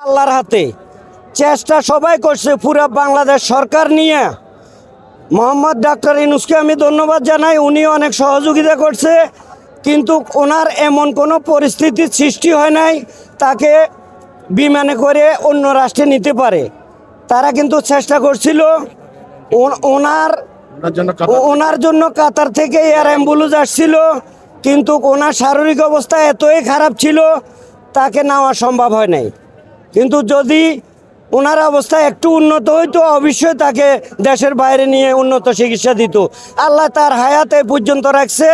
আল্লাহর হাতে। চেষ্টা সবাই করছে, পুরা বাংলাদেশ সরকার নিয়ে। মোহাম্মদ ডাক্তার ইউনূসকে আমি ধন্যবাদ জানাই, উনি অনেক সহযোগিতা করছে, কিন্তু ওনার এমন কোনো পরিস্থিতির সৃষ্টি হয় নাই তাকে বিমানে করে অন্য রাষ্ট্রে নিতে পারে। তারা কিন্তু চেষ্টা করছিল। ওনার জন্য কাতার থেকে এয়ার অ্যাম্বুলেন্স আসছিল, কিন্তু ওনার শারীরিক অবস্থা এতই খারাপ ছিল তাকে নেওয়া সম্ভব হয় নাই। কিন্তু যদি ওনার অবস্থা একটু উন্নত হইতো, অবশ্যই তাকে দেশের বাইরে নিয়ে উন্নত চিকিৎসা দিত। আল্লাহ তার হায়াত এই পর্যন্ত রাখছে,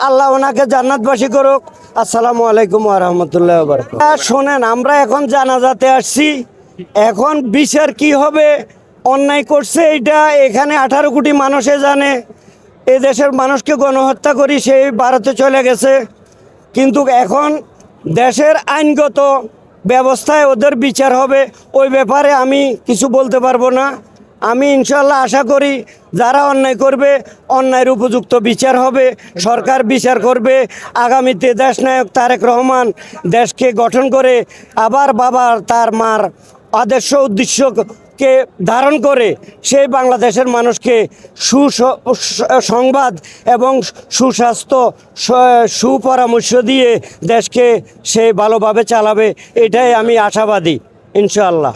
আল্লাহ ওনাকে জান্নাতবাসী করুক। আসসালামু আলাইকুম ওয়া রাহমাতুল্লাহি ওয়া বারাকাতুহু। শোনেন, আমরা এখন জানাজাতে আসছি, এখন বিচার কি হবে? অন্যায় করছে এইটা এখানে 18 কোটি মানুষে জানে। এই দেশের মানুষকে গণহত্যা করি সেই ভারতে চলে গেছে, কিন্তু এখন দেশের আইনগত ব্যবস্থায় ওদের বিচার হবে। ওই ব্যাপারে আমি কিছু বলতে পারবো না। আমি ইনশাল্লাহ আশা করি যারা অন্যায় করবে অন্যায়ের উপযুক্ত বিচার হবে, সরকার বিচার করবে। আগামীতে দেশনায়ক তারেক রহমান দেশকে গঠন করে আবার বাবার তার মার আদর্শ উদ্দেশ্যকে ধারণ করে সেই বাংলাদেশের মানুষকে সংবাদ এবং সুস্বাস্থ্য সুপরামর্শ দিয়ে দেশকে সে ভালোভাবে চালাবে, এটাই আমি আশাবাদী ইনশাআল্লাহ।